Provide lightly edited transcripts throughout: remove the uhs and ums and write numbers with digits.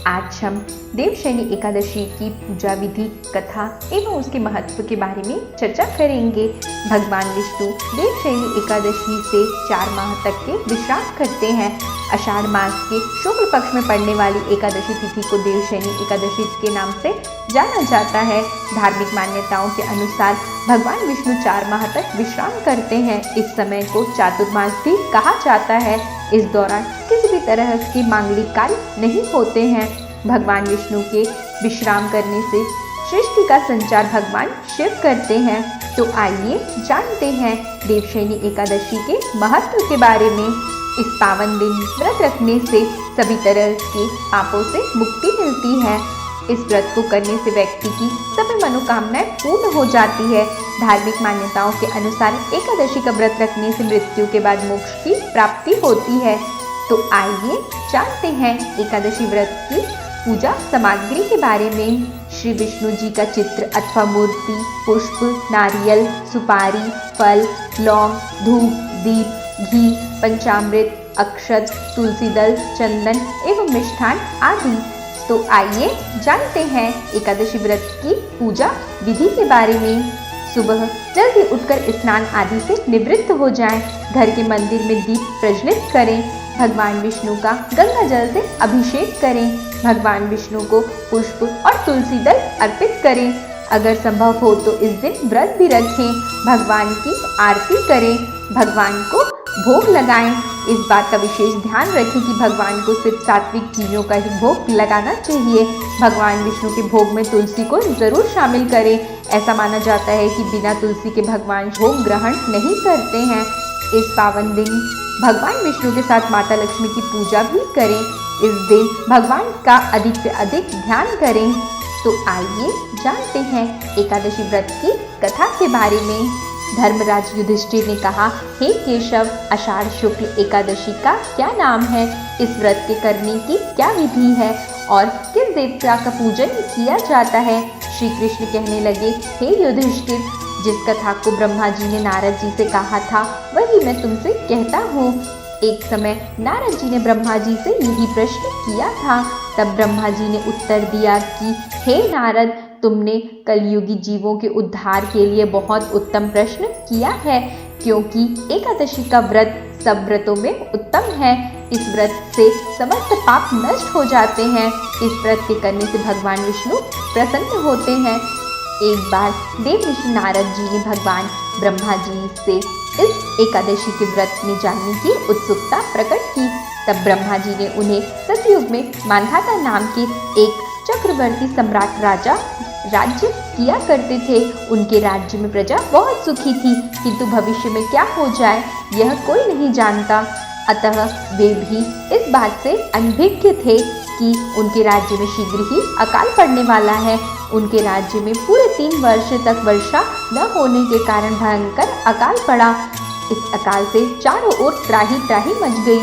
आज हम देवशयनी एकादशी की पूजा विधि, कथा एवं उसके महत्व के बारे में चर्चा करेंगे। भगवान विष्णु देवशयनी एकादशी से 4 माह तक के विश्राम करते हैं। आषाढ़ मास के शुक्ल पक्ष में पड़ने वाली एकादशी तिथि को देवशयनी एकादशी के नाम से जाना जाता है। धार्मिक मान्यताओं के अनुसार भगवान विष्णु 4 माह तक विश्राम करते हैं। इस समय को चातुर्मास भी कहा जाता है। इस दौरान किसी भी तरह के मांगलिक कार्य नहीं होते हैं। भगवान विष्णु के विश्राम करने से सृष्टि का संचार भगवान शिव करते हैं। तो आइए जानते हैं देवशयनी एकादशी के महत्व के बारे में। इस पावन दिन व्रत रखने से सभी तरह के पापों से मुक्ति मिलती है। इस व्रत को करने से व्यक्ति की सभी मनोकामनाएं पूर्ण हो जाती है। धार्मिक मान्यताओं के अनुसार एकादशी का व्रत रखने से मृत्यु के बाद मोक्ष की प्राप्ति होती है। तो आइए जानते हैं एकादशी व्रत की पूजा सामग्री के बारे में। श्री विष्णु जी का चित्र अथवा मूर्ति, पुष्प, नारियल, सुपारी, फल, लौंग, धूप, दीप, घी, पंचामृत, अक्षत, तुलसी दल, चंदन एवं मिष्ठान आदि। तो आइए जानते हैं एकादशी व्रत की पूजा विधि के बारे में। सुबह जल्दी उठकर स्नान आदि से निवृत्त हो जाएं। घर के मंदिर में दीप प्रज्वलित करें। भगवान विष्णु का गंगा जल से अभिषेक करें। भगवान विष्णु को पुष्प और तुलसी दल अर्पित करें। अगर संभव हो तो इस दिन व्रत भी रखें। भगवान की आरती करें। भगवान को भोग लगाएं। इस बात का विशेष ध्यान रखें कि भगवान को सिर्फ सात्विक चीजों का ही भोग लगाना चाहिए। भगवान विष्णु के भोग में तुलसी को जरूर शामिल करें। ऐसा माना जाता है कि बिना तुलसी के भगवान भोग ग्रहण नहीं करते हैं। इस पावन दिन भगवान विष्णु के साथ माता लक्ष्मी की पूजा भी करें। इस दिन भगवान का अधिक से अधिक ध्यान करें। तो आइए जानते हैं एकादशी व्रत की कथा के बारे में। धर्मराज युधिष्ठिर ने कहा, हे केशव, आषाढ़ शुक्ल एकादशी का क्या नाम है? इस व्रत के करने की क्या विधि है और किस देवता का पूजन किया जाता है? श्री कृष्ण कहने लगे, हे युधिष्ठिर, जिस कथा को ब्रह्मा जी ने नारद जी से कहा था वही मैं तुमसे कहता हूँ। एक समय नारद जी ने ब्रह्मा जी से यही प्रश्न किया था। तब ब्रह्मा जी ने उत्तर दिया कि हे नारद, तुमने कलयुगी जीवों के उद्धार के लिए बहुत उत्तम प्रश्न किया है, क्योंकि एकादशी का व्रत सब व्रतों में उत्तम है। इस व्रत से समस्त पाप नष्ट हो जाते हैं। इस व्रत के करने से भगवान विष्णु प्रसन्न होते हैं। एक बार देव ऋषि नारद जी ने भगवान ब्रह्मा जी से इस एकादशी के व्रत में जानने की उत्सुकता प्रकट की। तब ब्रह्मा जी ने उन्हें सतयुग में मांधाता नाम के एक चक्रवर्ती सम्राट राजा राज्य किया करते थे। उनके राज्य में प्रजा बहुत सुखी थी, किंतु भविष्य में क्या हो जाए यह कोई नहीं जानता। अतः वे भी इस बात से अनभिज्ञ थे कि उनके राज्य में शीघ्र ही अकाल पड़ने वाला है। उनके राज्य में पूरे 3 वर्ष तक वर्षा न होने के कारण भयंकर अकाल पड़ा। इस अकाल से चारों ओर त्राही त्राही मच गई।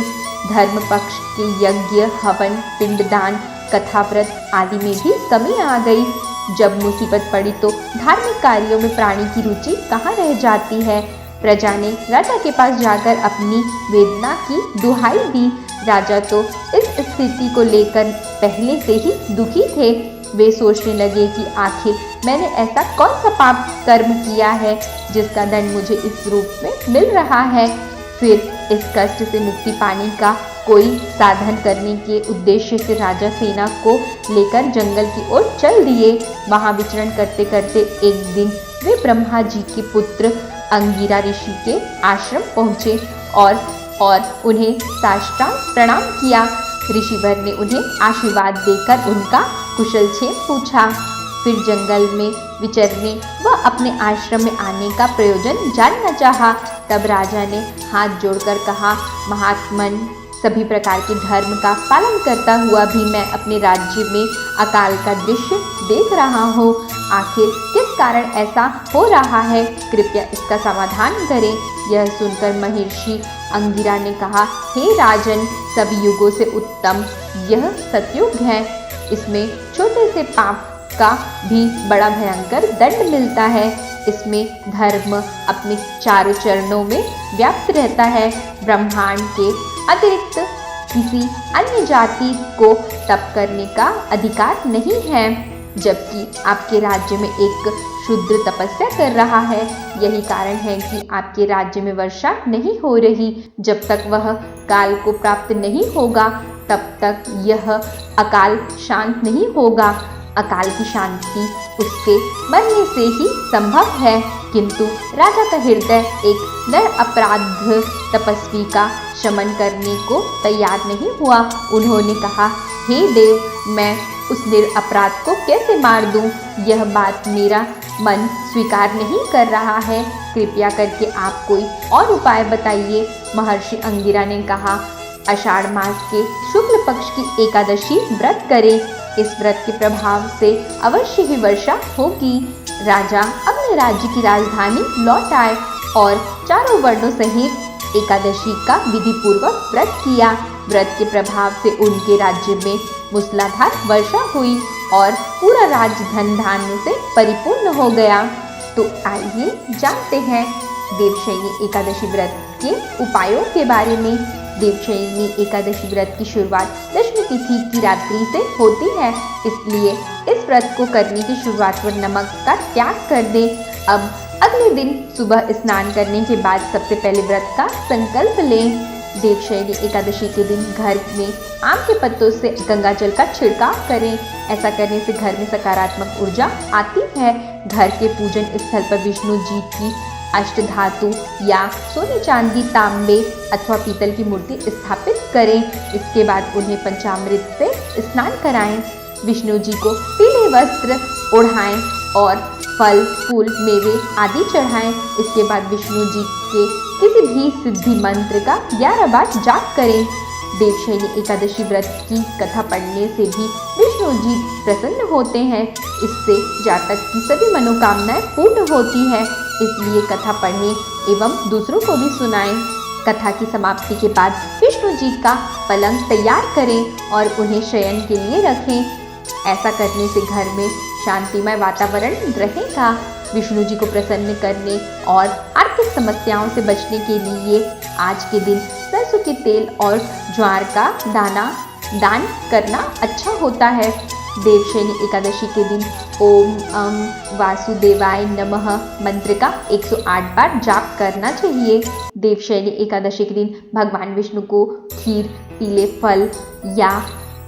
धर्म पक्ष के यज्ञ, हवन, पिंडदान, कथाव्रत आदि में भी कमी आ गई। जब मुसीबत पड़ी तो धार्मिक कार्यों में प्राणी की रुचि कहाँ रह जाती है। प्रजा ने राजा के पास जाकर अपनी वेदना की दुहाई दी। राजा तो इस स्थिति को लेकर पहले से ही दुखी थे। वे सोचने लगे कि आखिर मैंने ऐसा कौन सा पाप कर्म किया है जिसका दंड मुझे इस रूप में मिल रहा है। फिर इस कष्ट से मुक्ति पाने का कोई साधन करने के उद्देश्य से राजा सेना को लेकर जंगल की ओर चल दिए। वहां विचरण करते करते एक दिन वे ब्रह्मा जी के पुत्र अंगिरा ऋषि के आश्रम पहुँचे और उन्हें साष्टांग प्रणाम किया। ऋषिवर ने उन्हें आशीर्वाद देकर उनका कुशलक्षेम पूछा। फिर जंगल में विचरने व अपने आश्रम में आने का प्रयोजन जानना चाहा। तब राजा ने हाथ जोड़कर कहा, महात्मन, सभी प्रकार के धर्म का पालन करता हुआ भी मैं अपने राज्य में अकाल का दृश्य देख रहा हूँ। आखिर किस कारण ऐसा हो रहा है? कृपया इसका समाधान करें। यह सुनकर महर्षि अंगिरा ने कहा, हे राजन, सभी युगों से उत्तम यह सतयुग है। इसमें छोटे से पाप का भी बड़ा भयंकर दंड मिलता है। इसमें धर्म अपने चारों चरणों में व्याप्त रहता है। ब्रह्मांड के अतिरिक्त किसी अन्य जाति को तप करने का अधिकार नहीं है, जबकि आपके राज्य में एक शूद्र तपस्या कर रहा है। यही कारण है कि आपके राज्य में वर्षा नहीं हो रही। जब तक वह काल को प्राप्त नहीं होगा तब तक यह अकाल शांत नहीं होगा। अकाल की शांति उसके मरने से ही संभव है। किंतु राजा का हृदय एक नर अपराध तपस्वी का शमन करने को तैयार नहीं हुआ। उन्होंने कहा, हे देव, मैं उस निरपराध को कैसे मार दूं? यह बात मेरा मन स्वीकार नहीं कर रहा है। कृपया करके आप कोई और उपाय बताइए। महर्षि अंगिरा ने कहा, आषाढ़ मास के शुक्ल पक्ष की एकादशी व्रत करें। इस व्रत के प्रभाव से अवश्य ही वर्षा होगी। राजा अपने राज्य की राजधानी लौट आए और चारों वर्णों सहित एकादशी का विधि पूर्वक व्रत किया। व्रत के प्रभाव से उनके राज्य में मूसलाधार वर्षा हुई और पूरा राज्य धन धान्य से परिपूर्ण हो गया। तो आइए जानते हैं देवशयनी एकादशी व्रत के उपायों के बारे में। देवशयनी एकादशी व्रत की शुरुआत दशमी तिथि की रात्रि से होती है, इसलिए इस व्रत को करने की शुरुआत पर नमक का त्याग कर दें। अब अगले दिन सुबह स्नान करने के बाद सबसे पहले व्रत का संकल्प लें। देवशयनी एकादशी के दिन घर में आम के पत्तों से गंगा जल का छिड़काव करें। ऐसा करने से घर में सकारात्मक ऊर्जा आती है। घर के पूजन स्थल पर विष्णु जी की अष्टधातु या सोने चांदी तांबे अथवा पीतल की मूर्ति स्थापित करें। इसके बाद उन्हें पंचामृत से स्नान कराएं। विष्णु जी को पीले वस्त्र ओढ़ाएं और फल फूल मेवे आदि चढ़ाएं। इसके बाद विष्णु जी के किसी भी सिद्धि मंत्र का 11 बार जाप करें। देवशयनी एकादशी व्रत की कथा पढ़ने से भी विष्णु जी प्रसन्न होते हैं। इससे जातक की सभी मनोकामनाएं पूर्ण होती है, इसलिए कथा पढ़ें एवं दूसरों को भी सुनाएं। कथा की समाप्ति के बाद विष्णु जी का पलंग तैयार करें और उन्हें शयन के लिए रखें। ऐसा करने से घर में शांतिमय वातावरण रहेगा। विष्णु जी को प्रसन्न करने और आर्थिक समस्याओं से बचने के लिए आज के दिन सरसों के तेल और ज्वार का दान करना अच्छा होता है। देवशयनी एकादशी के दिन ओम वासुदेवाय नमः मंत्र का 108 बार जाप करना चाहिए। देवशयनी एकादशी के दिन भगवान विष्णु को खीर, पीले फल या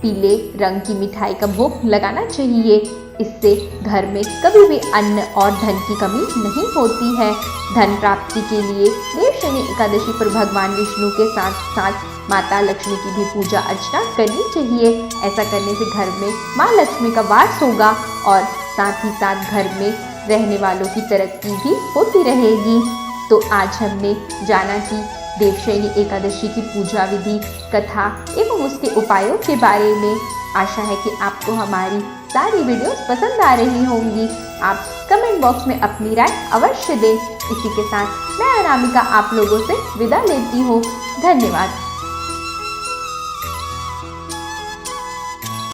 पीले रंग की मिठाई का भोग लगाना चाहिए। इससे घर में कभी भी अन्न और धन की कमी नहीं होती है। धन प्राप्ति के लिए देवशयनी एकादशी पर भगवान विष्णु के साथ साथ माता लक्ष्मी की भी पूजा अर्चना करनी चाहिए। ऐसा करने से घर में माँ लक्ष्मी का वास होगा और साथ ही साथ घर में रहने वालों की तरक्की भी होती रहेगी। तो आज हमने जाना कि देवशयनी एकादशी की पूजा विधि, कथा एवं उसके उपायों के बारे में। आशा है कि आपको हमारी सारी वीडियोस पसंद आ रही होंगी। आप कमेंट बॉक्स में अपनी राय अवश्य दें। इसी के साथ मैं अनामिका आप लोगों से विदा लेती हूँ। धन्यवाद।